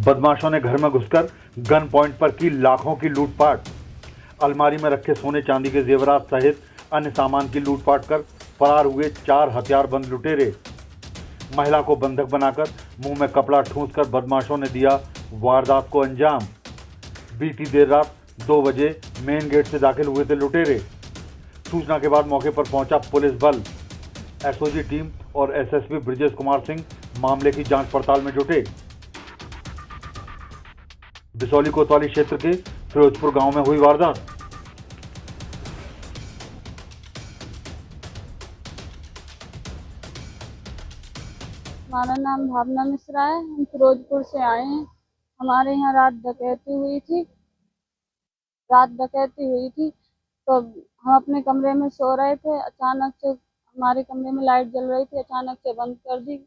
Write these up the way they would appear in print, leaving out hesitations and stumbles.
बदमाशों ने घर में घुसकर गन पॉइंट पर की लाखों की लूटपाट। अलमारी में रखे सोने चांदी के जेवरात सहित अन्य सामान की लूटपाट कर फरार हुए 4 हथियारबंद लुटेरे। महिला को बंधक बनाकर मुंह में कपड़ा ठूंसकर बदमाशों ने दिया वारदात को अंजाम। बीती देर रात 2 बजे मेन गेट से दाखिल हुए थे लुटेरे। सूचना के बाद मौके पर पहुंचा पुलिस बल। एसओजी टीम और एसएसपी ब्रजेश कुमार सिंह मामले की जांच पड़ताल में जुटे। बिसौली कोतवाली क्षेत्र के फिरोजपुर गांव में हुई वारदात। हमारा नाम भावना मिश्रा है। हम फिरोजपुर से आए हैं। हमारे यहाँ रात डकैती हुई थी। तो हम अपने कमरे में सो रहे थे। अचानक से हमारे कमरे में लाइट जल रही थी, अचानक से बंद कर दी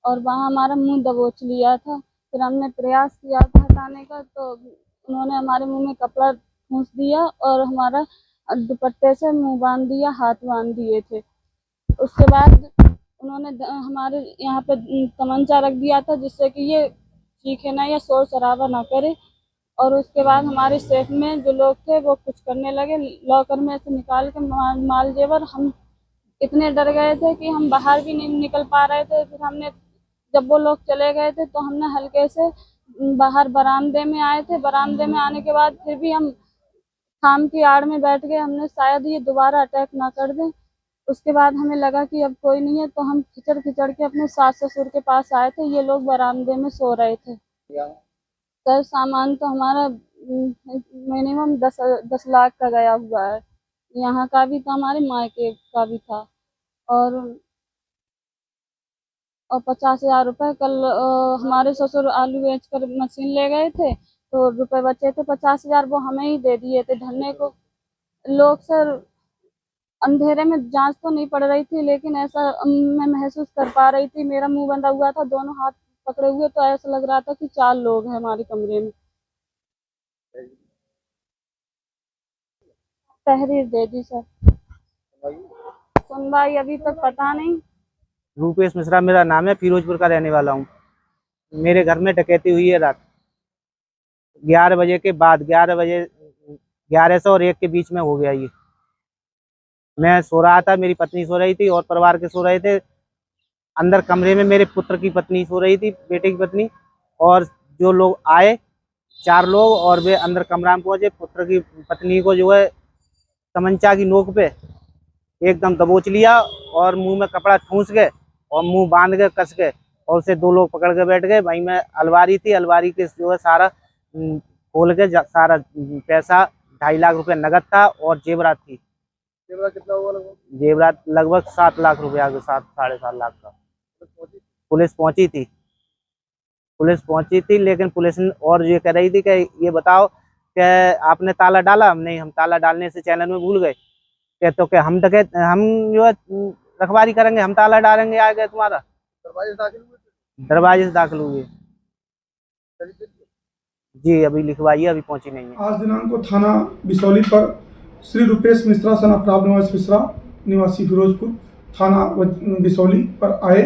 और वहाँ हमारा मुंह दबोच लिया था। फिर हमने प्रयास किया था हटाने का, तो उन्होंने हमारे मुंह में कपड़ा ठूंस दिया और हमारा दुपट्टे से मुंह बांध दिया, हाथ बांध दिए थे। उसके बाद उन्होंने हमारे यहाँ पे तमंचा रख दिया था जिससे कि ये चीखे ना या शोर शराबा ना करे। और उसके बाद हमारे सेफ में जो लोग थे वो कुछ करने लगे। लॉकर में से निकाल के माल जेवर, हम इतने डर गए थे कि हम बाहर भी नहीं निकल पा रहे थे। फिर हमने, जब वो लोग चले गए थे तो हमने हल्के से बाहर बरामदे में आए थे। बरामदे में आने के बाद फिर भी हम शाम की आड़ में बैठ गए, हमने शायद ये दोबारा अटैक ना कर दें। उसके बाद हमें लगा कि अब कोई नहीं है, तो हम खिचड़ के अपने सास ससुर के पास आए थे। ये लोग बरामदे में सो रहे थे। सर सामान तो हमारा मिनिमम 10 लाख का गया हुआ है। यहाँ का भी था, हमारे मायके का भी था। और 50,000 रुपये कल हमारे ससुर आलू बेचकर मशीन ले गए थे, तो रुपए बचे थे 50,000, वो हमें ही दे दिए थे धरने को। लोग सर अंधेरे में जांच तो नहीं पड़ रही थी, लेकिन ऐसा मैं महसूस कर पा रही थी। मेरा मुंह बंधा हुआ था, दोनों हाथ पकड़े हुए, तो ऐसा लग रहा था कि 4 लोग हैं हमारे कमरे में। तहरीर दे दी सर। सुनवाई अभी तक पता नहीं। रूपेश मिश्रा मेरा नाम है, फिरोजपुर का रहने वाला हूँ। मेरे घर में डकैती हुई है रात 11 बजे के बाद। 11 से और 1 के बीच में हो गया ये। मैं सो रहा था, मेरी पत्नी सो रही थी और परिवार के सो रहे थे। अंदर कमरे में मेरे पुत्र की पत्नी सो रही थी, बेटे की पत्नी। और जो लोग आए 4 लोग, और वे अंदर कमरा में पहुंचे। पुत्र की पत्नी को जो है तमंचा की नोक पे एकदम दबोच लिया और मुंह में कपड़ा ठूंस गए और मुंह बांध के कस के, और उसे 2 लोग पकड़ के बैठ गए। वहीं में अलमारी थी, अलमारी के जो है सारा खोल के सारा पैसा 2.5 लाख रुपए नगद था और जेवरात थी। जेवरात कितना हुआ लगभग? जेवरात लगभग 7 लाख रुपया के साथ 7.5 लाख का। पुलिस पहुंची थी, लेकिन पुलिस और ये कह रही थी कि ये बताओ कि आपने ताला डाला? नहीं, हम ताला डालने से चैनल में भूल गए। तो क्या हम जो है रखवारी करेंगे, हम ताला डालेंगे आगे तुम्हारा? दरवाजे से दाखिल हुए। जी अभी लिखवाइए, अभी पहुंची नहीं है। आज दिनांक को थाना बिसौली पर श्री रूपेश मिश्रा सन ऑफ रामनिवास मिश्रा निवासी फिरोजपुर थाना बिसौली पर आए।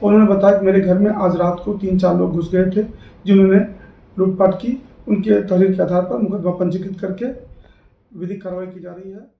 उन्होंने बताया कि मेरे घर में आज रात को 3-4 लोग घुस गए थे, जिन्होंने लूटपाट की। उनके तहरीर के आधार पर मुकदमा पंजीकृत करके विधिक कार्रवाई की जा रही है।